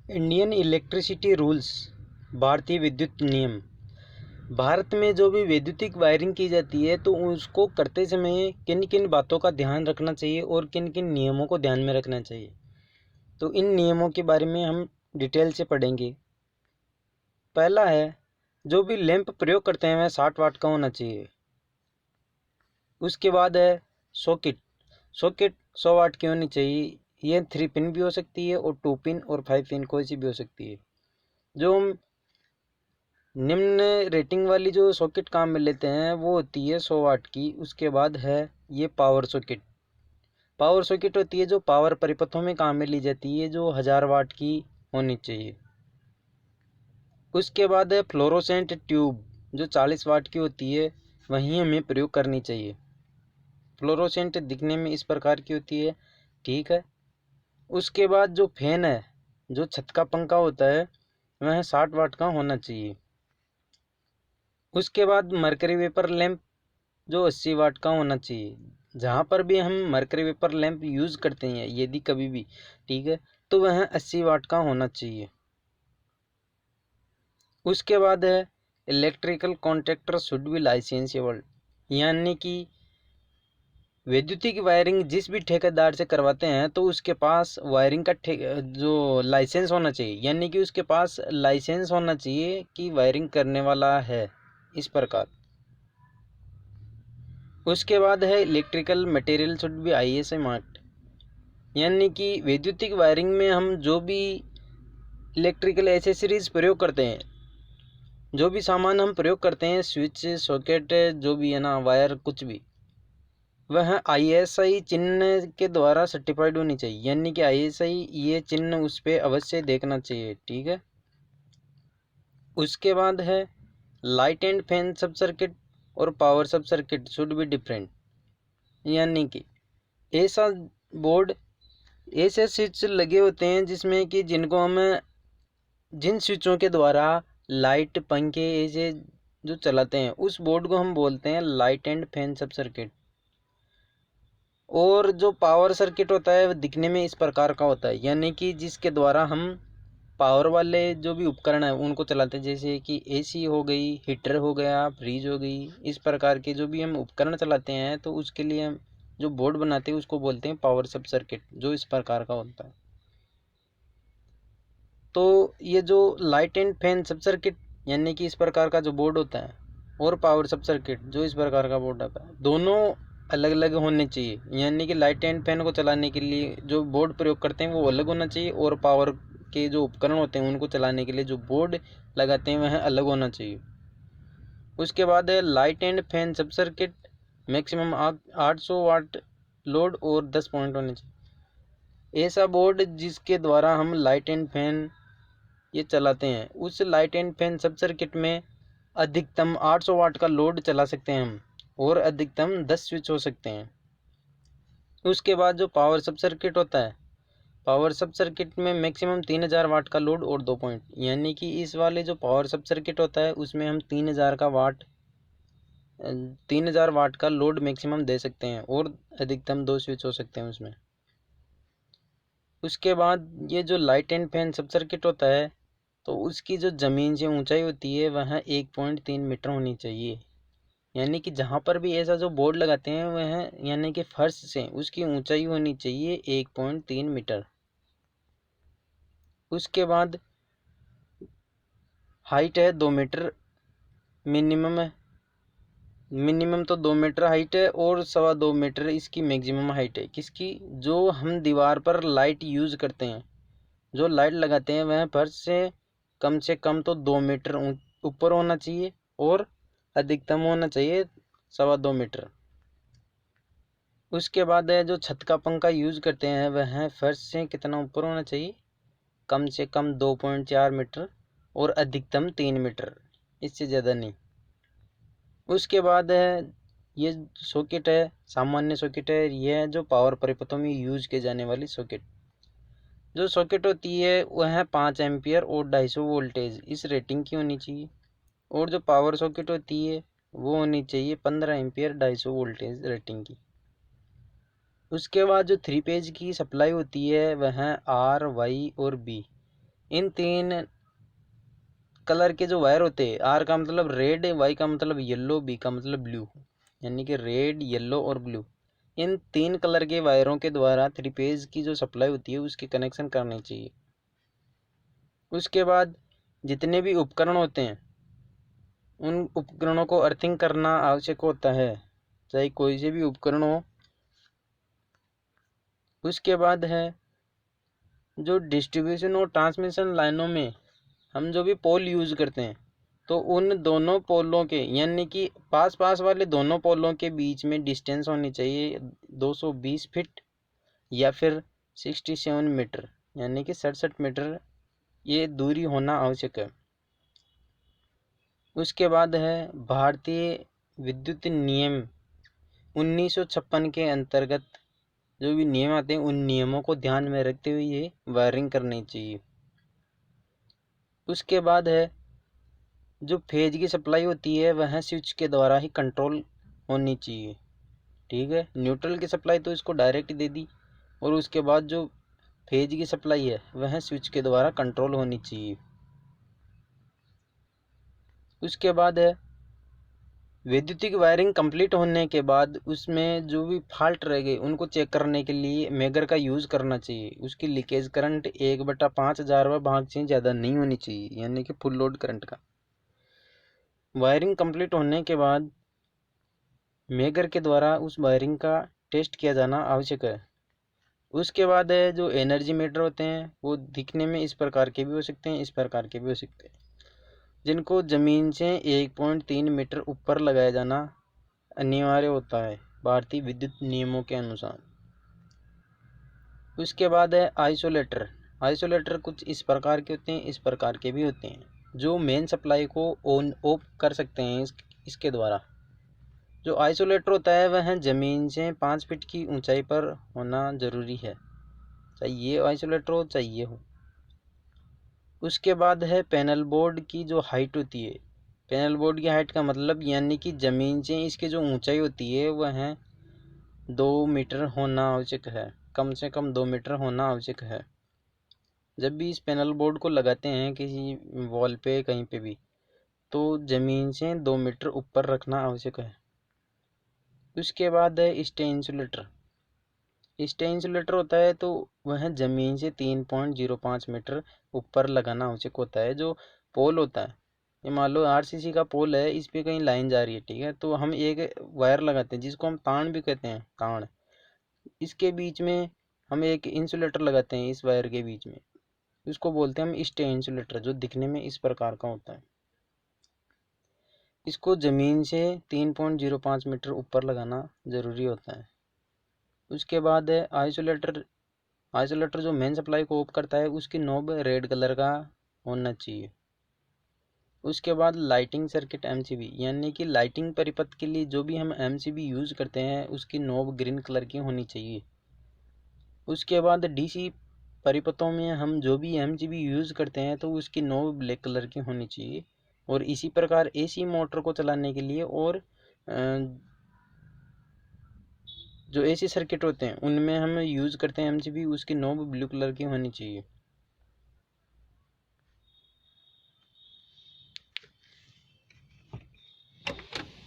Indian electricity rules, भारतीय विद्युत नियम। भारत में जो भी वैद्युतिक वायरिंग की जाती है तो उसको करते समय किन किन बातों का ध्यान रखना चाहिए और किन किन नियमों को ध्यान में रखना चाहिए, तो इन नियमों के बारे में हम डिटेल से पढ़ेंगे। पहला है, जो भी लैंप प्रयोग करते हैं वह 60 वाट का होना चाहिए। उसके बाद है सॉकेट। सॉकेट 100 वाट की होनी चाहिए। ये 3 पिन भी हो सकती है और 2 पिन और 5 पिन कोई सी भी हो सकती है। जो हम निम्न रेटिंग वाली जो सॉकेट काम में लेते हैं वो होती है 100 वाट की। उसके बाद है ये पावर सॉकेट। पावर सॉकेट होती है जो पावर परिपथों में काम में ली जाती है, जो 1000 वाट की होनी चाहिए। उसके बाद है फ्लोरोसेंट ट्यूब, जो 40 वाट की होती है, वहीं हमें प्रयोग करनी चाहिए। फ्लोरोसेंट दिखने में इस प्रकार की होती है, ठीक है। उसके बाद जो फैन है, जो छत का पंखा होता है, वह 60 वाट का होना चाहिए। उसके बाद मरकरी वेपर लैंप, जो 80 वाट का होना चाहिए। जहाँ पर भी हम मरकरी वेपर लैंप यूज़ करते हैं यदि कभी भी, ठीक है, तो वह 80 वाट का होना चाहिए। उसके बाद है इलेक्ट्रिकल कॉन्ट्रैक्टर शुड बी लाइसेंसेबल, यानी कि वैद्युतिक वायरिंग जिस भी ठेकेदार से करवाते हैं तो उसके पास वायरिंग का जो लाइसेंस होना चाहिए, यानी कि उसके पास लाइसेंस होना चाहिए कि वायरिंग करने वाला है, इस प्रकार। उसके बाद है electrical material should be ISI marked, यानी कि वैद्युतिक वायरिंग में हम जो भी इलेक्ट्रिकल एसेसरीज प्रयोग करते हैं, जो भी सामान हम प्रयोग करते हैं, स्विच, सॉकेट, जो भी है ना, वायर, कुछ भी, वह ISI चिन्ह के द्वारा सर्टिफाइड होनी चाहिए, यानी कि ISI ये चिन्ह उस पर अवश्य देखना चाहिए, ठीक है। उसके बाद है लाइट एंड फैन सब सर्किट और पावर सब सर्किट शुड बी डिफरेंट, यानी कि ऐसा बोर्ड, ऐसे स्विच लगे होते हैं जिसमें कि जिनको हम, जिन स्विचों के द्वारा लाइट, पंखे ऐसे जो चलाते हैं, उस बोर्ड को हम बोलते हैं लाइट एंड फैन सब सर्किट। और जो पावर सर्किट होता है वह दिखने में इस प्रकार का होता है, यानी कि जिसके द्वारा हम पावर वाले जो भी उपकरण है उनको चलाते हैं, जैसे कि AC हो गई, हीटर हो गया, फ्रिज हो गई, इस प्रकार के जो भी हम उपकरण चलाते हैं तो उसके लिए हम जो बोर्ड बनाते हैं उसको बोलते हैं पावर सब सर्किट, जो इस प्रकार का होता है। तो ये जो लाइट एंड फैन सब सर्किट, यानी कि इस प्रकार का जो बोर्ड होता है, और पावर सब सर्किट जो इस प्रकार का बोर्ड आता है, दोनों अलग अलग होने चाहिए। यानी कि लाइट एंड फैन को चलाने के लिए जो बोर्ड प्रयोग करते हैं वो अलग होना चाहिए, और पावर के जो उपकरण होते हैं उनको चलाने के लिए जो बोर्ड लगाते हैं वह अलग होना चाहिए। उसके बाद है लाइट एंड फैन सब सर्किट मैक्सिमम 800 वाट लोड और 10 पॉइंट होने चाहिए। ऐसा बोर्ड जिसके द्वारा हम लाइट एंड फैन ये चलाते हैं, उस लाइट एंड फैन सब सर्किट में अधिकतम 800 वाट का लोड चला सकते हैं हम, और अधिकतम 10 स्विच हो सकते हैं। उसके बाद जो पावर सब सर्किट होता है, पावर सब सर्किट में मैक्सिमम 3000 वाट का लोड और 2 पॉइंट, यानी कि इस वाले जो पावर सब सर्किट होता है उसमें हम 3000 वाट का लोड मैक्सिमम दे सकते हैं, और अधिकतम 2 स्विच हो सकते हैं उसमें। उसके बाद ये जो लाइट एंड फैन सब सर्किट होता है, तो उसकी जो ज़मीन से ऊंचाई होती है वह 1.3 मीटर होनी चाहिए, यानी कि जहाँ पर भी ऐसा जो बोर्ड लगाते हैं वह, यानी कि फर्श से उसकी ऊंचाई होनी चाहिए 1.3 मीटर। उसके बाद हाइट है 2 मीटर, मिनिमम है, मिनिमम तो 2 मीटर हाइट है, और 2.25 मीटर इसकी मैक्सिमम हाइट है। किसकी? जो हम दीवार पर लाइट यूज़ करते हैं, जो लाइट लगाते हैं वह फर्श से कम तो 2 मीटर ऊपर होना चाहिए, और अधिकतम होना चाहिए 2.25 मीटर। उसके बाद है जो छत का पंखा यूज़ करते हैं वह फर्श से कितना ऊपर होना चाहिए? कम से कम 2.4 मीटर और अधिकतम 3 मीटर, इससे ज़्यादा नहीं। उसके बाद है ये सॉकेट है, सामान्य सॉकेट है, यह जो पावर परिपथों में यूज़ की जाने वाली सॉकेट, जो सॉकेट होती है वह 5 एम्पियर और 250 वोल्टेज इस रेटिंग की होनी चाहिए। और जो पावर सॉकेट होती है वो होनी चाहिए 15 एम्पियर 250 वोल्टेज रेटिंग की। उसके बाद जो 3 पेज की सप्लाई होती है वह R, Y और B, इन 3 कलर के जो वायर होते हैं, आर का मतलब रेड, वाई का मतलब येलो, बी का मतलब ब्लू, यानी कि रेड, येलो और ब्लू, इन 3 कलर के वायरों के द्वारा 3 फेज की जो सप्लाई होती है उसकी कनेक्शन करनी चाहिए। उसके बाद जितने भी उपकरण होते हैं उन उपकरणों को अर्थिंग करना आवश्यक होता है, चाहे कोई से भी उपकरण हो। उसके बाद है जो डिस्ट्रीब्यूशन और ट्रांसमिशन लाइनों में हम जो भी पोल यूज़ करते हैं, तो उन दोनों पोलों के यानी कि पास पास वाले दोनों पोलों के बीच में डिस्टेंस होनी चाहिए 220 फीट या फिर 67 मीटर, यानी कि 67 मीटर ये दूरी होना आवश्यक है। उसके बाद है भारतीय विद्युत नियम 1956 के अंतर्गत जो भी नियम आते हैं उन नियमों को ध्यान में रखते हुए ये वायरिंग करनी चाहिए। उसके बाद है जो फेज की सप्लाई होती है वह स्विच के द्वारा ही कंट्रोल होनी चाहिए, ठीक है। न्यूट्रल की सप्लाई तो इसको डायरेक्ट दे दी, और उसके बाद जो फेज की सप्लाई है वह स्विच के द्वारा कंट्रोल होनी चाहिए। उसके बाद है वैद्युतिक वायरिंग कंप्लीट होने के बाद उसमें जो भी फॉल्ट रह गए उनको चेक करने के लिए मेगर का यूज़ करना चाहिए। उसकी लीकेज करंट 1/5000 भाग से ज़्यादा नहीं होनी चाहिए, यानी कि फुल लोड करंट का। वायरिंग कंप्लीट होने के बाद मेगर के द्वारा उस वायरिंग का टेस्ट किया जाना आवश्यक है। उसके बाद है जो एनर्जी मीटर होते हैं वो दिखने में इस प्रकार के भी हो सकते हैं, इस प्रकार के भी हो सकते हैं, जिनको ज़मीन से 1.3 मीटर ऊपर लगाया जाना अनिवार्य होता है भारतीय विद्युत नियमों के अनुसार। उसके बाद है आइसोलेटर। आइसोलेटर कुछ इस प्रकार के होते हैं, इस प्रकार के भी होते हैं, जो मेन सप्लाई को ऑन ऑफ कर सकते हैं इसके द्वारा। जो आइसोलेटर होता है वह ज़मीन से 5 फीट की ऊंचाई पर होना ज़रूरी है, चाहे ये आइसोलेटर हो चाहे ये हो। उसके बाद है पैनल बोर्ड की जो हाइट होती है, पैनल बोर्ड की हाइट का मतलब यानी कि ज़मीन से इसकी जो ऊंचाई होती है वह 2 मीटर होना आवश्यक है, कम से कम 2 मीटर होना आवश्यक है। जब भी इस पैनल बोर्ड को लगाते हैं किसी वॉल पे कहीं पे भी, तो ज़मीन से 2 मीटर ऊपर रखना आवश्यक है। उसके बाद है स्टे इंसुलेटर। स्टे इंसुलेटर होता है तो वह ज़मीन से 3.05 मीटर ऊपर लगाना आवश्यक होता है। जो पोल होता है, ये मान लो आरसीसी का पोल है, इस पे कहीं लाइन जा रही है, ठीक है, तो हम एक वायर लगाते हैं जिसको हम ताण भी कहते हैं, ताण। इसके बीच में हम एक इंसुलेटर लगाते हैं, इस वायर के बीच में, इसको बोलते हैं हम स्टे इंसुलेटर, जो दिखने में इस प्रकार का होता है। इसको ज़मीन से 3.05 मीटर ऊपर लगाना ज़रूरी होता है। उसके बाद है आइसोलेटर। आइसोलेटर जो मेन सप्लाई को ऑफ करता है उसकी नॉब रेड कलर का होना चाहिए। उसके बाद लाइटिंग सर्किट एमसीबी, यानी कि लाइटिंग परिपथ के लिए जो भी हम एमसीबी यूज़ करते हैं उसकी नॉब ग्रीन कलर की होनी चाहिए। उसके बाद डीसी परिपथों में हम जो भी एमसीबी यूज़ करते हैं तो उसकी नॉब ब्लैक कलर की होनी चाहिए। और इसी प्रकार एसी मोटर को चलाने के लिए और जो एसी सर्किट होते हैं उनमें हम यूज़ करते हैं एमसीबी, उसकी नॉब ब्लू कलर की होनी चाहिए।